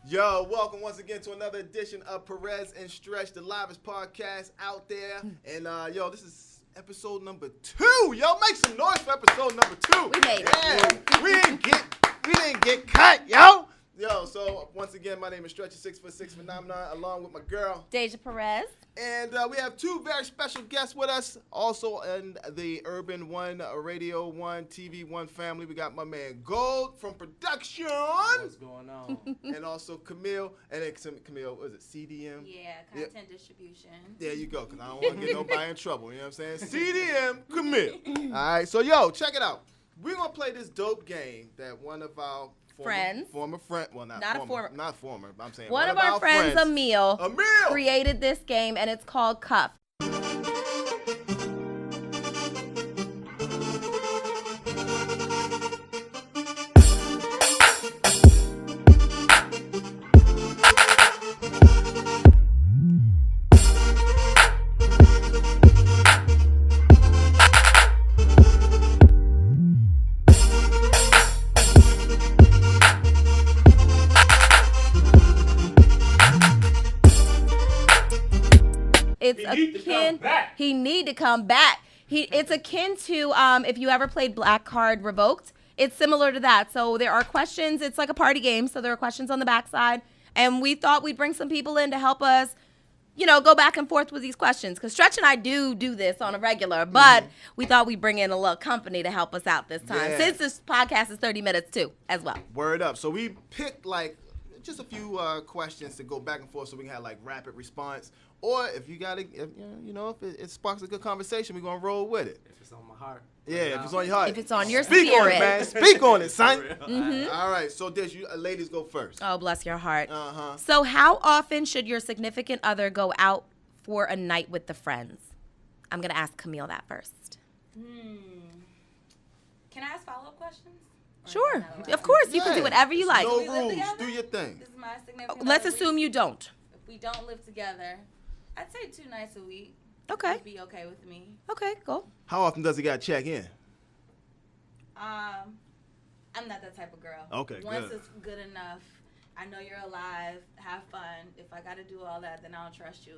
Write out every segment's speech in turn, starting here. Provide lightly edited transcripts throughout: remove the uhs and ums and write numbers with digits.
Yo, welcome once again to another edition of PerezNStretch, the livest podcast out there. And yo, this is episode number 2. Yo, make some noise for episode number 2. We made it. Yeah, we didn't get cut, yo. Yo, so once again, my name is Stretch, 6'6" phenomenon, along with my girl Deja Perez. And we have 2 very special guests with us, also in the Urban One, Radio One, TV One family. We got my man Gold from production. What's going on? And also Camille. And then Camille, what is it, CDM? Yeah, content distribution. There you go, because I don't want to get nobody in trouble. You know what I'm saying? CDM Camille. All right, so yo, check it out. We're going to play this dope game that one of our former friend, well, not former, but I'm saying one of our friends, Camille, created this game, and it's called Cuff. He need to come back. It's akin to if you ever played Black Card Revoked. It's similar to that. So there are questions. It's like a party game. So there are questions on the backside. And we thought we'd bring some people in to help us, go back and forth with these questions. Because Stretch and I do this on a regular. But we thought we'd bring in a little company to help us out this time. Yeah. Since this podcast is 30 minutes too, as well. Word up. So we picked just a few questions to go back and forth so we can have rapid response. Or if you got to, if it sparks a good conversation, we're going to roll with it. If it's on my heart. Yeah, if it's on your heart. If it's on your Speak spirit. on it, man. Speak on it, son. Mm-hmm. All right, so ladies go first. Oh, bless your heart. Uh-huh. So how often should your significant other go out for a night with the friends? I'm going to ask Camille that first. Can I ask follow-up questions? Sure. Of course. You can do whatever you like. No we live rules. together? Do your thing. This is my significant Let's other. assume you don't. If we don't live together, I'd say 2 nights a week. Okay. Would be okay with me. Okay, cool. How often does he got to check in? I'm not that type of girl. Okay, Once good. it's good enough, I know you're alive, have fun. If I got to do all that, then I don't trust you.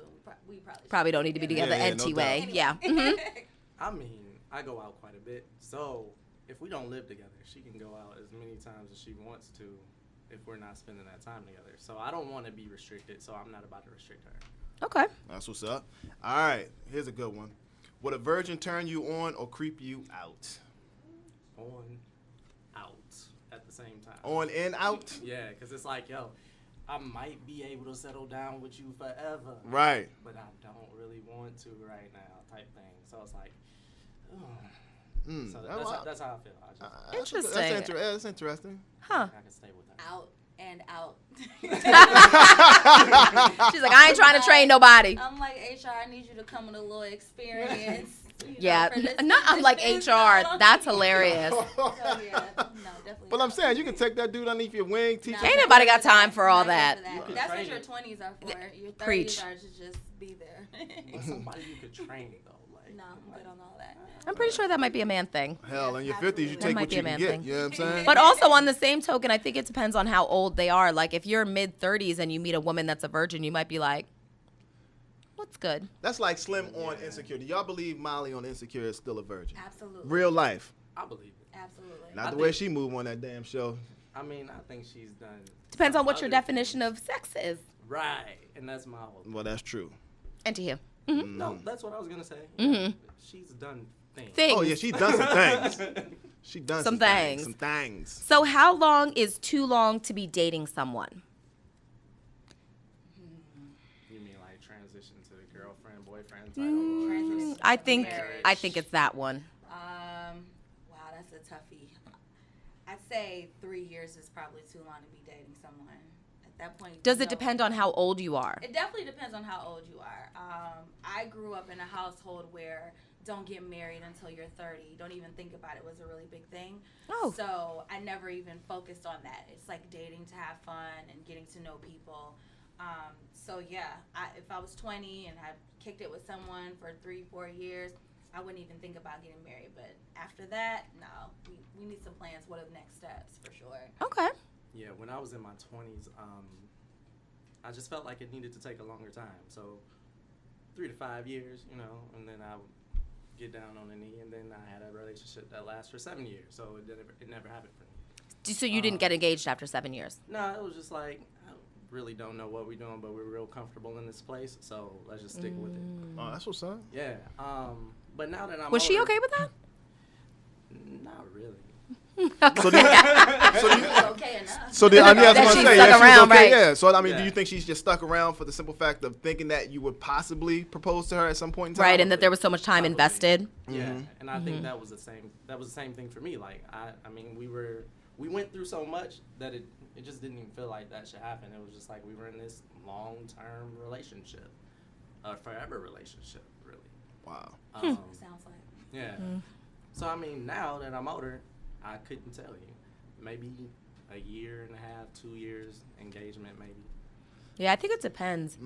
We probably Don't need to be together anyway. Anyway. Yeah. Mm-hmm. I mean, I go out quite a bit. So if we don't live together, she can go out as many times as she wants to if we're not spending that time together. So I don't want to be restricted, so I'm not about to restrict her. Okay. That's what's up. All right, here's a good one. Would a virgin turn you on or creep you out? On, out at the same time. On and out? Yeah, because it's like, yo, I might be able to settle down with you forever. Right. But I don't really want to right now type thing. So it's like, so that's how I feel. Interesting. That's interesting. Huh. I can stay with that. Out and out. She's like, I ain't trying to train nobody. I'm like, HR, I need you to come with a little experience. Yeah. I'm like this, HR. That's hilarious. So, yeah, no, definitely But I'm saying you can take that dude underneath your wing, teach him. Ain't nobody got time for all Not that. for That's what your 20s are for. Your 30s Preach. are to just be there. But somebody you could train though. No, I'm good on all that. I'm pretty sure that might be a man thing. Hell, in your 50s, you Absolutely. That take might what be you a can man get. thing. You know what I'm saying? But also on the same token, I think it depends on how old they are. Like if you're mid-30s and you meet a woman that's a virgin, you might be like, what's good? That's like Slim on Insecure. Do y'all believe Molly on Insecure is still a virgin? Absolutely. Real life. I believe it. Absolutely. Not I the way she moved on that damn show. I mean, I think she's done. Depends on what your other definition things. of sex is. Right, and that's my whole. Well, that's true. And to you. No, that's what I was gonna say. Mhm. She's done things. Oh, yeah, she done some things. She done Some some things. Some things. So how long is too long to be dating someone? You mean like transition to the girlfriend, boyfriend title? Transition I to think marriage. it's that one. Wow, that's a toughie. I'd say 3 years is probably too long to be dating someone. At that point, Does it depend on how old you are? It definitely depends on how old you are. I grew up in a household where don't get married until you're 30. Don't even think about it was a really big thing. Oh. So I never even focused on that. It's like dating to have fun and getting to know people. So yeah, if I was 20 and had kicked it with someone for 3-4 years, I wouldn't even think about getting married. But after that, no, we need some plans. What are the next steps for sure? Okay. Yeah, when I was in my 20s, I just felt like it needed to take a longer time. So 3 to 5 years, you know, and then I would get down on the knee, and then I had a relationship that lasted for 7 years. So it never happened for me. So you didn't get engaged after 7 years? No, it was just like, I really don't know what we're doing, but we're real comfortable in this place, so let's just stick with it. Oh, that's what's up. Yeah. But now that I'm Was she okay with that? Not really. So do you, Okay enough. so the, I mean, I was That gonna she say, stuck yeah, she around, was okay, right? yeah. So I mean, Yeah. do you think she's just stuck around for the simple fact of thinking that you would possibly propose to her at some point in time? Right, and that there was so much time Probably. invested. Yeah, and I think that was the same thing for me. Like I mean, we went through so much that it just didn't even feel like that should happen. It was just like we were in this long-term relationship, a forever relationship, really. Wow. Sounds like. Yeah. So I mean, now that I'm older, I couldn't tell you. Maybe a year and a half, 2 years engagement, maybe. Yeah, I think it depends.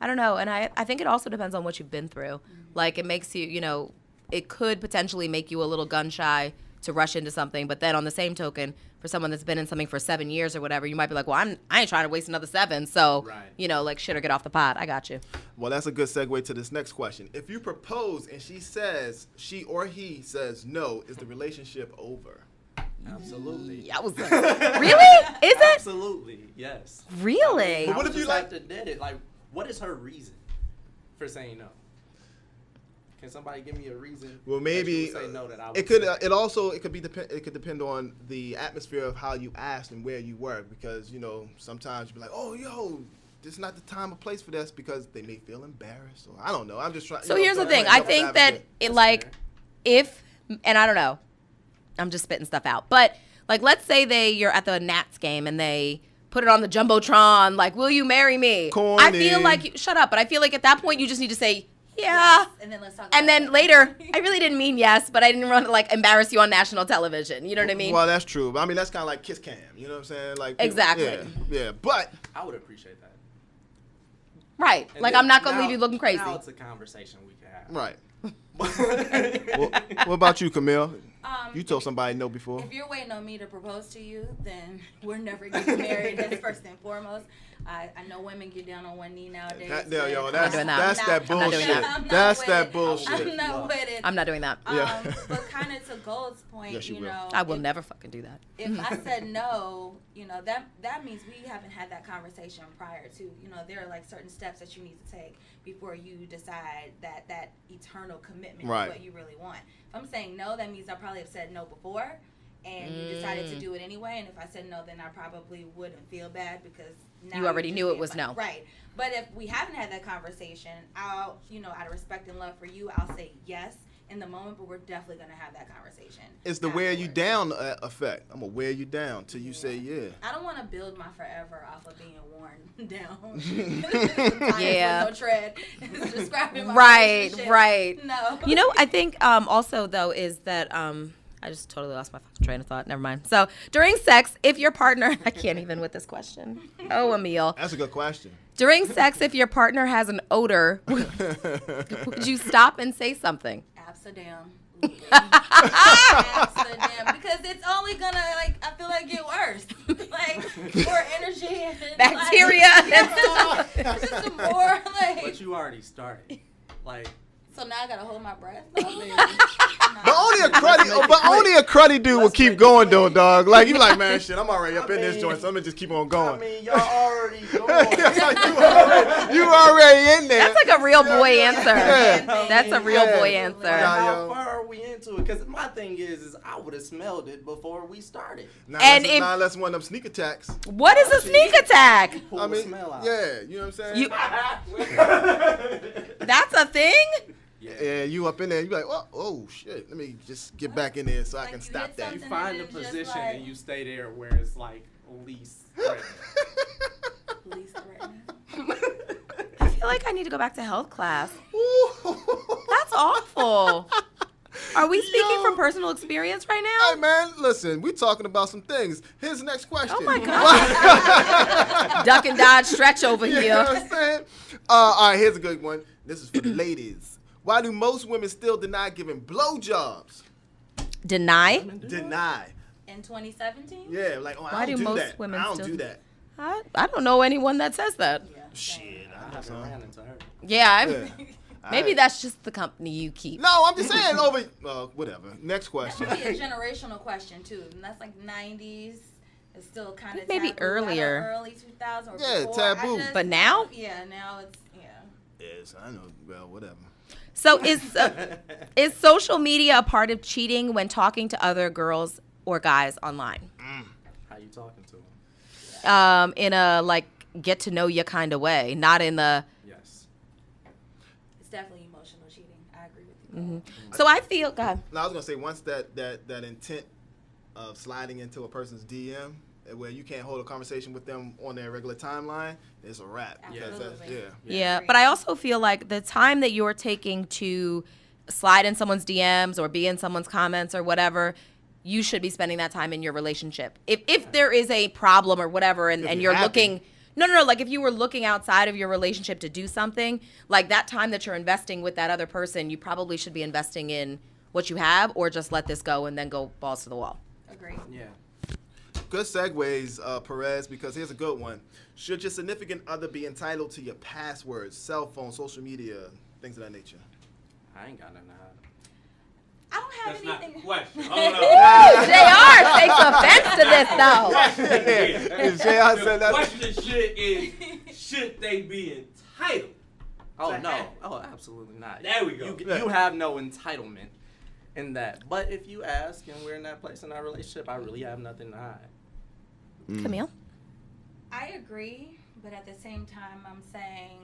I don't know. And I think it also depends on what you've been through. Like, it makes you, you know, it could potentially make you a little gun shy to rush into something. But then on the same token, for someone that's been in something for 7 years or whatever, you might be like, well, I ain't trying to waste another 7. So, Right. you know, like, shit or get off the pot. I got you. Well, that's a good segue to this next question. If you propose and she or he says no, is the relationship over? Absolutely. Really? Is it? Absolutely. Yes. Really? But what if you like to did it? Like, what is her reason for saying no? Can somebody give me a reason? Well, maybe that you would say no that I would it could. say? It could depend on the atmosphere of how you asked and where you were, because you know sometimes you be like, oh, yo, this is not the time or place for this, because they may feel embarrassed, or I don't know. I'm just trying. So here's the thing. I think that it, like, if, and I don't know, I'm just spitting stuff out, but like, let's say you're at the Nats game and they put it on the Jumbotron, like, will you marry me? Corny. I feel like, shut up, but I feel like at that point you just need to say, yeah. Yes, and then let's talk. And about then it. later, I really didn't mean yes, but I didn't want to like embarrass you on national television. You know what I mean? Well, that's true. But I mean, that's kind of like kiss cam. You know what I'm saying? Like people- Exactly. Yeah. But I would appreciate that. Right. And Like, then I'm not going to now- leave you looking crazy. Now it's a conversation we can have. right. What about you, Camille? You If- told somebody no before. If you're waiting on me to propose to you, then we're never getting married. That's first and foremost. I know women get down on one knee nowadays. That's doing that. that I'm not bullshit. doing that. I'm not That's with that it. bullshit. I'm not with it. I'm not doing that. Yeah. But kind of to Gold's point, Yes, you will. know, I will if- never fucking do that. If I said no, you know, that means we haven't had that conversation prior to. You know, there are like certain steps that you need to take before you decide that eternal commitment Right. is what you really want. If I'm saying no, that means I probably have said no before, and you decided to do it anyway. And if I said no, then I probably wouldn't feel bad because now You already just knew it being was like- no. Right. But if we haven't had that conversation, I'll, you know, out of respect and love for you, I'll say yes in the moment, but we're definitely going to have that conversation. It's the wear you afterwards. down effect. I'm gonna wear you down till you say yeah. I don't want to build my forever off of being worn down. Yeah. With no tread. Describing my Right, relationship. right. No. You know, I think also, though, is that I just totally lost my fucking train of thought. Never mind. So, during sex, if your partner, I can't even with this question. Oh, Emil. That's a good question. During sex, if your partner has an odor, would you stop and say something? Amsterdam. Amsterdam. Because it's only gonna, like, I feel like get worse. Like, more energy and Bacteria and stuff. It's just some more, like. But you already started. Like, So now I gotta hold my breath. But only a cruddy dude will Let's keep make going it though, clear. dog. Like you like, man, shit, I'm already up I in this mean- joint, so I'm gonna just keep on going. I mean, y'all already going. you already in there. That's like a real boy answer. Yeah. That's a real Yeah. boy Like, answer. Yeah. how far are we into it? Because my thing is I would have smelled it before we started. And if- now let's one of them sneak attacks. What is a sneak attack? Pull I the mean, smell out. yeah, you know what I'm saying? You- That's a thing? Yeah, you up in there, you like, oh shit, let me just get back in there so I Like can you stop hit that. You something find the and it's just position like- and you stay there where it's like least threatening. Least threatening. I feel like I need to go back to health class. That's awful. Are we speaking Yo. from personal experience right Hey now? man, listen, we talking about some things. Here's the next question. Oh my God. Duck and dodge stretch over You know here. what I'm saying? All right, here's a good one. This is for the ladies. Why do most women still deny giving blowjobs? Deny? Deny. In 2017? Yeah, like, oh, Why I don't do do most that. women I don't still do that. I don't know anyone that says that. Yeah. Shit, I know haven't some. ran into her. Yeah, Yeah. maybe that's just the company you keep. No, I'm just saying whatever. Next question. That might be a generational question, too. And that's like 90s. It's still kind of Maybe earlier. Early 2000s or Yeah, before. taboo. But now? Yeah, now it's, Yes, I know. Well, whatever. So is social media a part of cheating when talking to other girls or guys online? How you talking to them? In a like get to know you kind of way, not in the. Yes. It's definitely emotional cheating. I agree with you. So I feel. Go ahead. No, I was gonna say once that intent of sliding into a person's DM where you can't hold a conversation with them on their regular timeline, it's a wrap. Because Absolutely. Yeah, but I also feel like the time that you're taking to slide in someone's DMs or be in someone's comments or whatever, you should be spending that time in your relationship. If there is a problem or whatever and you're looking, no, like if you were looking outside of your relationship to do something, like that time that you're investing with that other person, you probably should be investing in what you have or just let this go and then go balls to the wall. Agree. Yeah. Good segues, Perez, because here's a good one. Should your significant other be entitled to your passwords, cell phone, social media, things of that nature? I ain't got nothing to hide. I don't have That's not anything. the question. Hold on. JR takes offense to this though. JR said The that. question should they be entitled? Oh, to no. have? Oh, absolutely not. There we go. You have no entitlement in that. But if you ask and we're in that place in our relationship, I really have nothing to hide. Camille? I agree, but at the same time, I'm saying,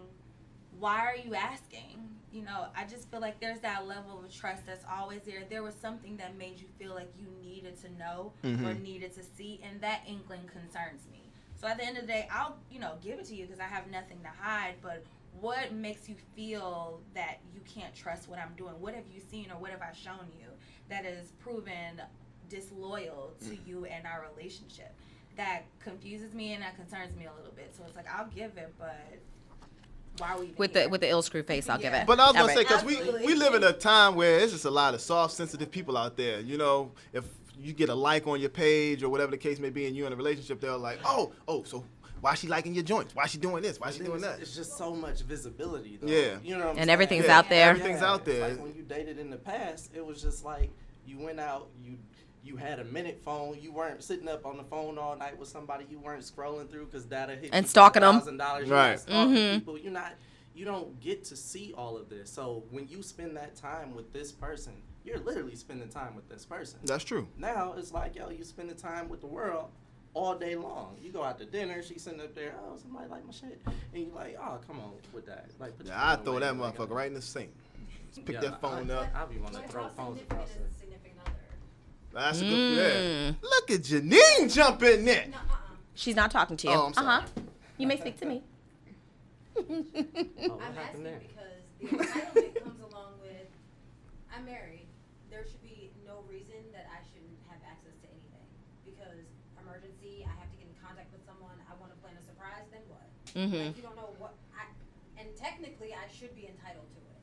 why are you asking? You know, I just feel like there's that level of trust that's always there. There was something that made you feel like you needed to know or needed to see, and that inkling concerns me. So at the end of the day, I'll, give it to you because I have nothing to hide, but what makes you feel that you can't trust what I'm doing? What have you seen or what have I shown you that is proven disloyal to you and our relationship? That confuses me and that concerns me a little bit. So it's like, I'll give it, but why are we even here? With the ill screw face, I'll give it. But I was going to say, Outright. because we live in a time where there's just a lot of soft, sensitive people out there. If you get a like on your page or whatever the case may be and you're in a relationship, they're like, oh, so why she liking your joints? Why she doing this? Why she doing that? It's just so much visibility, though. Yeah. You know what I'm And saying? everything's out there. Everything's out there. It's like when you dated in the past, it was just like you went out, you had a minute phone. You weren't sitting up on the phone all night with somebody. You weren't scrolling through because data hit And you stalking them. $1,000. You're Right. not stalking people. You don't get to see all of this. So when you spend that time with this person, you're literally spending time with this person. That's true. Now it's like, you spend the time with the world all day long. You go out to dinner, she's sitting up there, oh, somebody like my shit. And you're like, oh, come on with that. Like, put your Yeah, I phone throw away. that Like, motherfucker right in the sink. Just pick yeah, that phone up. I be wanting to throw phones across it. That's a good, yeah. Look at Janine jump in there. She's not talking to you. Oh, I'm sorry. You may speak to me. Oh, what I'm happened asking there? because the entitlement comes along with, I'm married. There should be no reason that I shouldn't have access to anything. Because emergency, I have to get in contact with someone, I want to plan a surprise, then what? Like, you don't know what, and technically I should be entitled to it.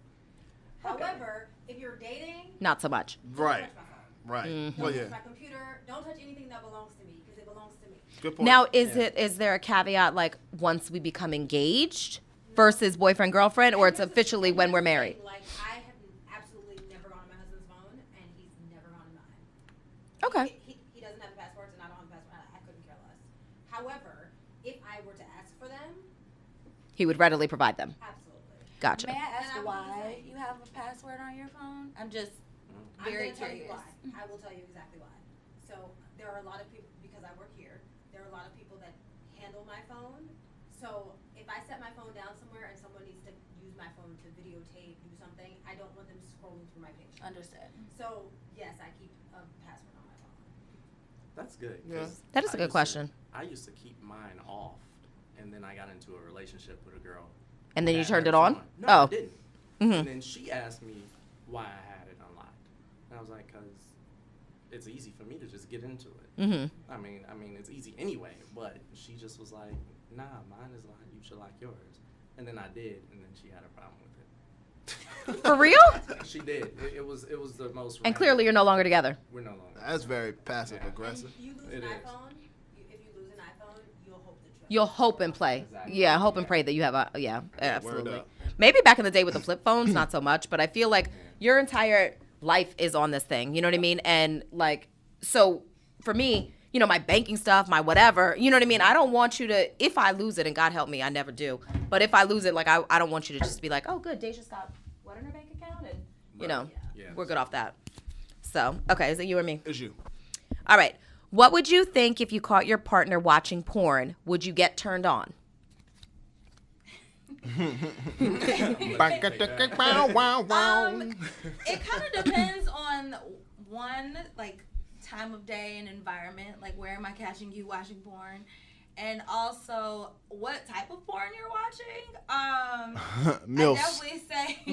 However, if you're dating, Not so much. don't Right. touch my phone. Right. Don't Well, touch yeah. my computer, don't touch anything that belongs to me, because it belongs to me. Good point. Now, is there a caveat like once we become engaged versus boyfriend girlfriend, or it's officially when we're married? Like, I have absolutely never gone on my husband's phone, and he's never gone on mine. Okay. He doesn't have the passwords, and I don't have the password. I couldn't care less. However, if I were to ask for them, He would readily provide them. absolutely. Gotcha. May I ask And I want to why say- you have a password on your phone? I'm just I'm very gonna tell you curious. why. I will tell you exactly why. So there are a lot of people, because I work here, there are a lot of people that handle my phone. So if I set my phone down somewhere and someone needs to use my phone to videotape, do something, I don't want them scrolling through my pictures. Understood. So yes, I keep a password on my phone. That's good. Yeah. 'cause That is a I good used to- question. I used to keep mine off, and then I got into a relationship with a girl. And then you that turned had it on? No, Oh. I didn't. And then she asked me why I had it unlocked, and I was like, "Cause it's easy for me to just get into it. Mm-hmm. I mean, it's easy anyway." But she just was like, "Nah, mine is locked. You should lock yours." And then I did, and then she had a problem with it. For real? She did. It was the most. And clearly you're no longer together. We're no longer. That's very passive aggressive. You lose an iPhone. If you lose an iPhone, you'll hope to try. You'll hope and play. Exactly. Yeah, hope and pray that you have a absolutely. Word up. Maybe back in the day with the flip phones, not so much, but I feel like your entire life is on this thing. You know what I mean? And like, so for me, you know, my banking stuff, my whatever, you know what I mean? I don't want you to, if I lose it, and God help me, I never do, but if I lose it, like, I don't want you to just be like, oh, good, Deja's got what in her bank account? And, you know, we're good off that. So, okay, is it you or me? It's you. All right. What would you think if you caught your partner watching porn? Would you get turned on? It kind of depends on one, like, time of day and environment, like where am I catching you watching porn, and also what type of porn you're watching. Milfs. I definitely say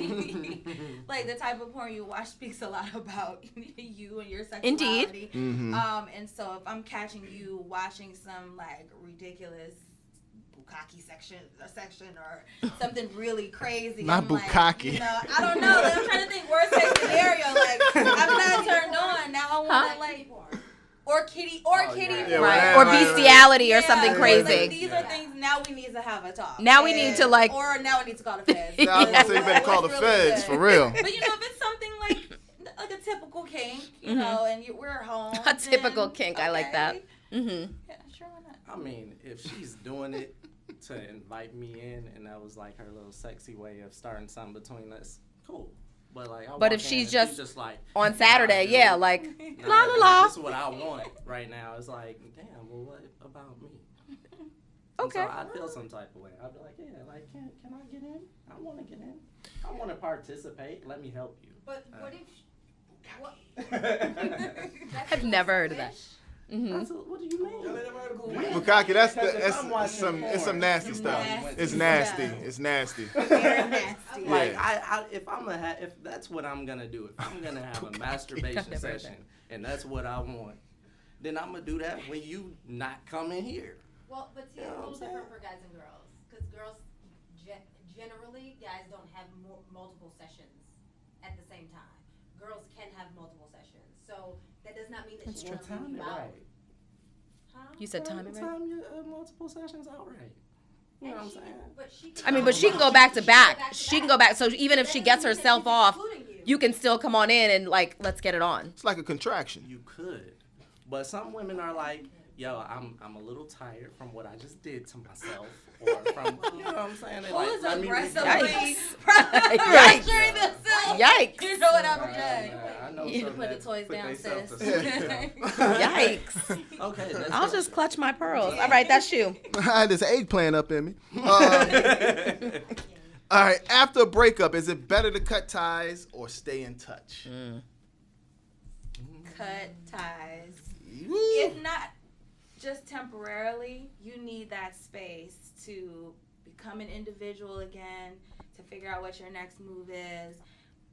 like the type of porn you watch speaks a lot about you and your sexuality. Indeed. And so if I'm catching you watching some like ridiculous bukkake section or something really crazy. Not bukkake. Like, you know, I don't know. Like, I'm trying to think worst case scenario. Like I'm not turned on. Now I want to like or kitty porn. Right. Or bestiality or something crazy. Like, these are things. Now we need to have a talk. Now we need to like. Or now we need to call the feds. I was gonna say you better call the feds for real. But you know, if it's something like a typical kink, you know, and we're home. A typical kink. I like that. Mm-hmm. Yeah, sure, why not? I mean, if she's doing it to invite me in, and that was like her little sexy way of starting something between us, cool. But like, but if she's just like on Saturday, nah, like nah, la la la. This is what I want right now. It's like, damn. Well, what about me? Okay. And so I'd feel some type of way. I'd be like, yeah, like, can I get in? I want to get in. I want to participate. Let me help you. But what if? What? I've never heard of that. Mm-hmm. What do you mean? Bukkake, that's some nasty stuff. It's nasty. It's nasty. Very nasty. Like if that's what I'm gonna do, if I'm gonna have a masturbation session and that's what I want, then I'm gonna do that when you not coming here. Well, but see, it's a little different for guys and girls, because girls generally guys don't have multiple sessions at the same time. Girls can have multiple sessions, so that does not mean that she won't leave you out. Right. Huh? You said timing right? Time your multiple sessions out right. You know what I'm saying? But she can go back to back. She can go back. So even if she gets herself off, you can still come on in and like, let's get it on. It's like a contraction. You could, but some women are like, yo, I'm a little tired from what I just did to myself, or from, you know what I'm saying? They Who's like, aggressively Yikes. themselves? Yikes. You know what I'm saying? I know You some put the that toys put down, theyself sis. to- Yikes. Okay, that's I'll just clutch my pearls. All right, that's you. I had this eggplant up in me. All right, after a breakup, is it better to cut ties or stay in touch? Cut ties. Woo. If not just temporarily, you need that space to become an individual again, to figure out what your next move is.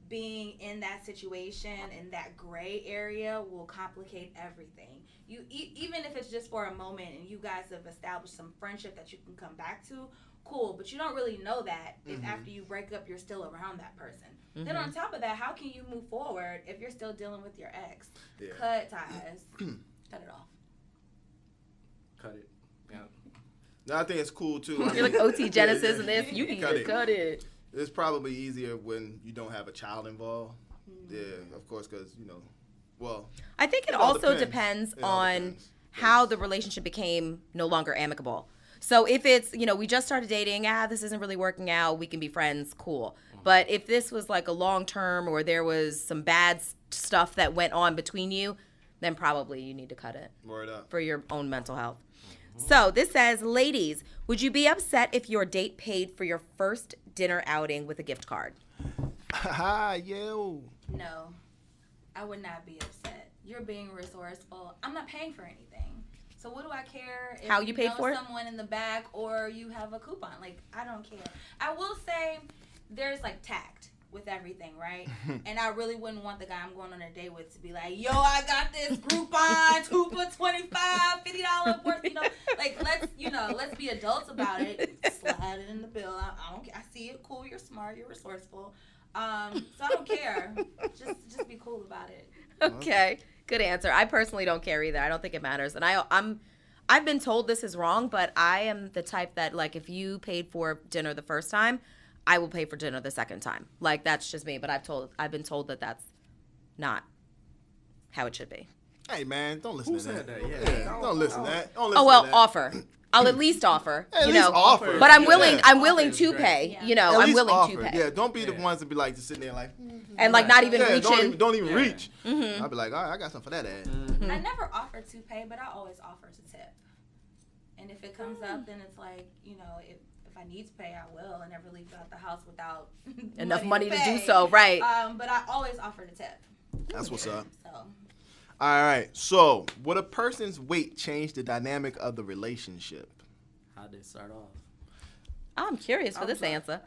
Being in that situation, in that gray area, will complicate everything. You even if it's just for a moment and you guys have established some friendship that you can come back to, cool, but you don't really know that if after you break up you're still around that person. Then on top of that, how can you move forward if you're still dealing with your ex? Yeah. Cut ties. Cut it off. Cut it. Yeah. No, I think it's cool too. You're like OT Genesis and this. You need to cut it. It's probably easier when you don't have a child involved. Yeah, of course, because, you know, well. I think it also depends on how the relationship became no longer amicable. So if it's, you know, we just started dating, this isn't really working out, we can be friends, cool. But if this was like a long term or there was some bad stuff that went on between you, then probably you need to cut it. Word up. For your own mental health. So this says, ladies, would you be upset if your date paid for your first dinner outing with a gift card? Haha, yo. No, I would not be upset. You're being resourceful. I'm not paying for anything. So what do I care if how you paid for it? Someone in the back or you have a coupon? Like, I don't care. I will say there's like tact with everything, right? And I really wouldn't want the guy I'm going on a date with to be like, yo, I got this Groupon, 2 for $25, $50 worth, you know, like, let's be adults about it. Slide it in the bill. I don't care. I see it. Cool. You're smart. You're resourceful. So I don't care. Just be cool about it. Okay, good answer. I personally don't care either. I don't think it matters. And I've been told this is wrong, but I am the type that, like, if you paid for dinner the first time, I will pay for dinner the second time. Like, that's just me. But I've been told that that's not how it should be. Hey, man, don't listen to that. Yeah. Don't listen to that. Offer. I'll at least offer. At least offer. But I'm willing. Yeah. I'm willing to pay. Yeah. You know, At I'm least willing offer. to pay. Yeah, don't be the ones that be like just sitting there like And like not even reaching. Don't even Yeah. reach. I'll be like, all right, I got something for that ad. I never offer to pay, but I always offer to tip. And if it comes up, then it's like, you know, if I need to pay, I will. I never leave out the house without Enough money to do pay. so, right? But I always offer to tip. That's what's up. So All right. So, would a person's weight change the dynamic of the relationship? How did it start off? I'm curious for this answer.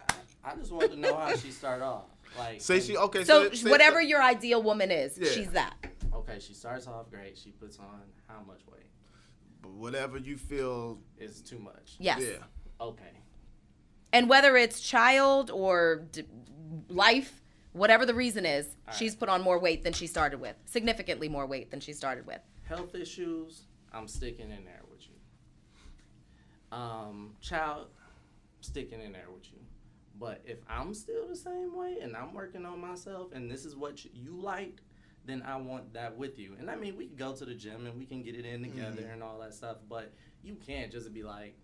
I just want to know how she started off. Like, Say she okay. So say- whatever your ideal woman is, Yeah. she's that. okay, she starts off great. She puts on how much weight? But whatever you feel. Is too much. Yes. Yeah. Okay. And whether it's child or life, whatever the reason is, All she's right. put on more weight than she started with. Significantly more weight than she started with. Health issues, I'm sticking in there with you. Child, sticking in there with you. But if I'm still the same way and I'm working on myself and this is what you liked, then I want that with you. And I mean, we can go to the gym and we can get it in together and all that stuff, but you can't just be like,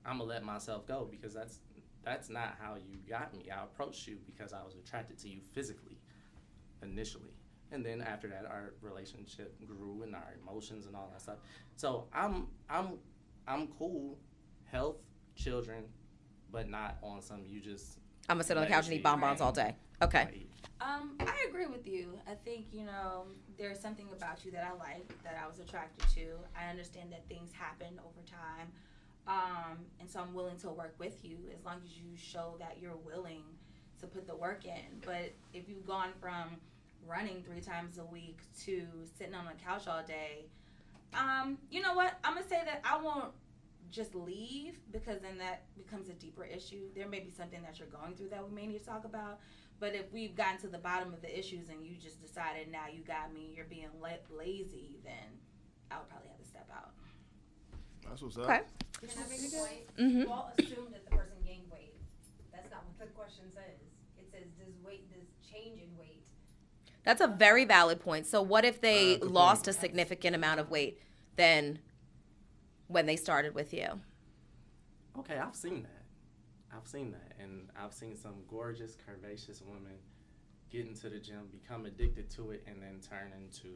I'm gonna let myself go, because that's not how you got me. I approached you because I was attracted to you physically, initially. And then after that, our relationship grew and our emotions and all that stuff. So I'm cool, health, children, but not on some you just. I'm gonna sit on the couch and eat bonbons all day. Okay. I agree with you. I think, you know, there's something about you that I like, that I was attracted to. I understand that things happen over time. And so I'm willing to work with you as long as you show that you're willing to put the work in. But if you've gone from running 3 times a week to sitting on the couch all day, you know what? I'm going to say that I won't just leave, because then that becomes a deeper issue. There may be something that you're going through that we may need to talk about. But if we've gotten to the bottom of the issues and you just decided now you got me, you're being lazy, then I would probably have to step out. That's what's up. Okay. Can I make a point? Mm-hmm. You all assume that the person gained weight. That's not what the question says. It says, does change in weight? That's a very valid point. So what if they Good lost point. a significant amount of weight than when they started with you? Okay, I've seen that. And I've seen some gorgeous, curvaceous women get into the gym, become addicted to it, and then turn into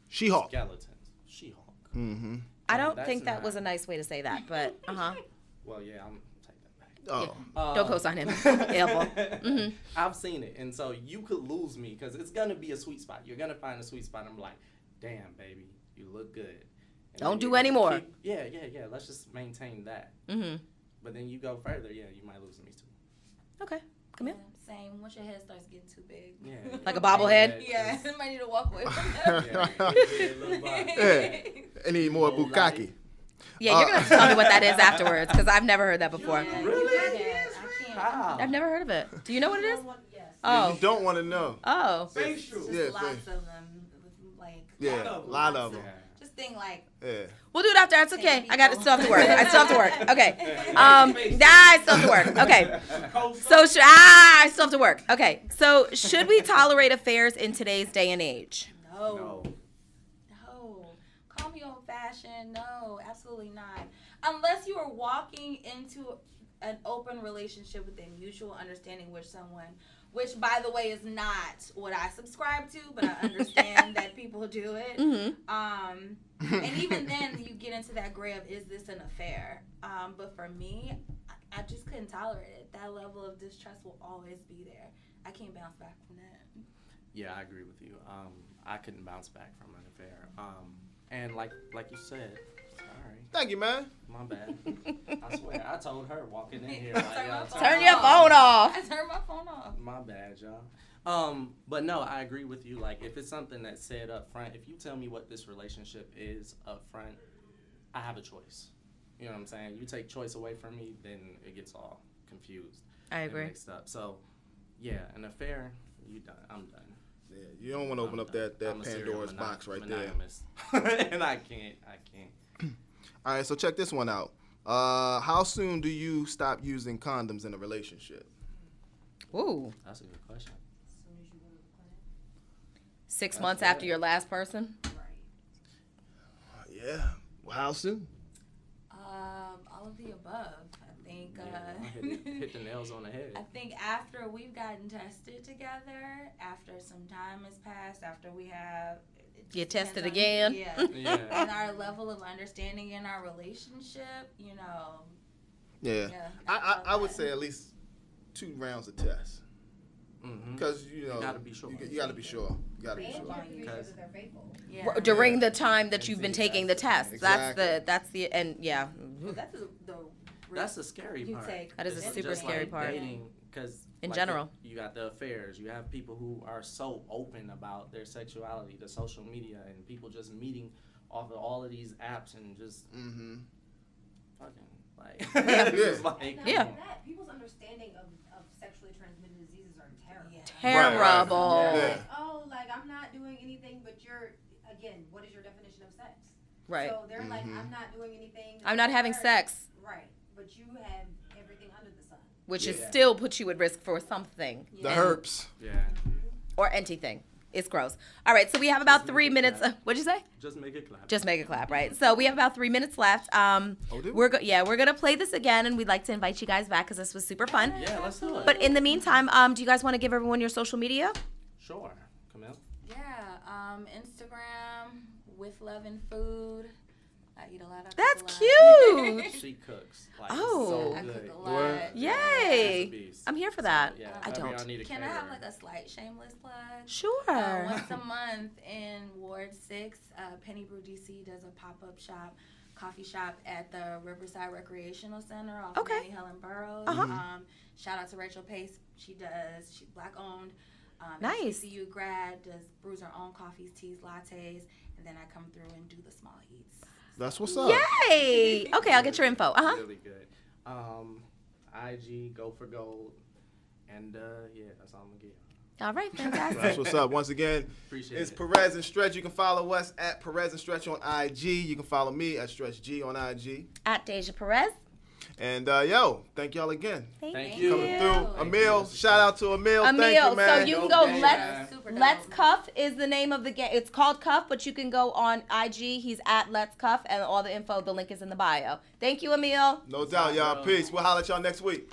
She-Hulk. skeletons. She-Hulk. Mm-hmm. I don't That's think that not- was a nice way to say that, but Well, yeah, I'm take that back. Oh. Don't co-sign him. Ample. I've seen it, and so you could lose me because it's gonna be a sweet spot. You're gonna find a sweet spot. I'm like, damn, baby, you look good. And Don't then do you're any gonna more. keep- yeah. Let's just maintain that. Mm-hmm. But then you go further, yeah, you might lose me too. Okay. Come here. Same. Once your head starts getting too big. Yeah. Like a bobblehead? Yeah, I might need to walk away from that. Yeah. I need more bukkake. Yeah, you're going to tell me what that is afterwards, because I've never heard that before. Yeah, Really? I can't. Wow. I've never heard of it. Do you know what it is? Yes. Oh. You don't want to know. Oh. Facial. Just Yeah, lots facial. of them. Like, Yeah, a lot of them. Yeah. just think like, Yeah. We'll do it after. It's okay. I got to still have to work. I still have to work. Okay. I still have to work. Okay. So I still have to work. Okay. So should we tolerate affairs in today's day and age? no. Call me old fashioned. No, absolutely not. Unless you are walking into an open relationship with a mutual understanding with someone, which, by the way, is not what I subscribe to, but I understand that people do it. Mm-hmm. And even then, you get into that gray of, is this an affair? But for me, I just couldn't tolerate it. That level of distrust will always be there. I can't bounce back from that. Yeah, I agree with you. I couldn't bounce back from an affair. And like you said, sorry, Thank you, man. my bad. I swear, I told her walking in here, like, Turn my yo, phone Turn your phone off. I turned my phone off. my bad, y'all. But no, I agree with you. Like, if it's something that's said up front, if you tell me what this relationship is up front, I have a choice. You know what I'm saying? You take choice away from me, then it gets all confused. I and agree. mixed up. So Yeah, an affair, you done. I'm done. Yeah, you don't want to open up that Pandora's box right there. And I can't. All right, so check this one out. How soon do you stop using condoms in a relationship? Ooh. That's a good question. As soon as you go to the clinic. 6 months after your last person? Right. Yeah. Well, how soon? All of the above. I think. Hit the nails on the head. I think after we've gotten tested together, after some time has passed, after we have. Get tested again. Yeah. And our level of understanding in our relationship, you know. Yeah. I would say at least 2 rounds of tests. Because, you know. You got to be sure. You got to be sure. You got to be sure. Because they're faithful. Yeah. During the time that you've been taking the tests. Exactly. That's the scary part. That is a super scary part. Dating, because in general, you got the affairs. You have people who are so open about their sexuality, the social media, and people just meeting off of all of these apps and just fucking like. That, people's understanding of sexually transmitted diseases are terrible. Terrible. Right. Like, oh, like I'm not doing anything, but what is your definition of sex? Right. So they're like, I'm not doing anything. I'm not having sex. Right. But you have everything under the sun. Which is still puts you at risk for something. The herpes. Yeah. Or anything. It's gross. All right, so we have about 3 minutes. What'd you say? Just make it clap. Just make it clap, right? So we have about 3 minutes left. We're gonna play this again, and we'd like to invite you guys back because this was super fun. Yeah, let's do it. But in the meantime, do you guys want to give everyone your social media? Sure, Camille. Yeah, Instagram with love and food. I eat a lot. That's cute. She cooks. Like, Oh. so I good. cook a lot. Yay! I'm here for that. Yeah, I don't. Can I have like a slight shameless plug? Sure. Once a month in Ward 6, Penny Brew DC does a pop-up coffee shop at the Riverside Recreational Center off of Nanny Helen Burroughs. Shout out to Rachel Pace. She's Black owned. Nice. CCU grad, brews her own coffees, teas, lattes, and then I come through and do the small eats. That's what's up. Yay! Okay, I'll get your info. Really good. IG, go for gold. And that's all I'm going to give. All right, fantastic. That's what's up. Once again, it's PerezNStretch. You can follow us at PerezNStretch on IG. You can follow me at StretchG on IG. At Deja Perez. And thank y'all again. Thank you. Coming through. Emil, shout out to Emil. Thank you, man. So you can go, Let's Cuff is the name of the game. It's called Cuff, but you can go on IG. He's at Let's Cuff, and all the info, the link is in the bio. Thank you, Emil. No doubt, y'all. Peace. We'll holler at y'all next week.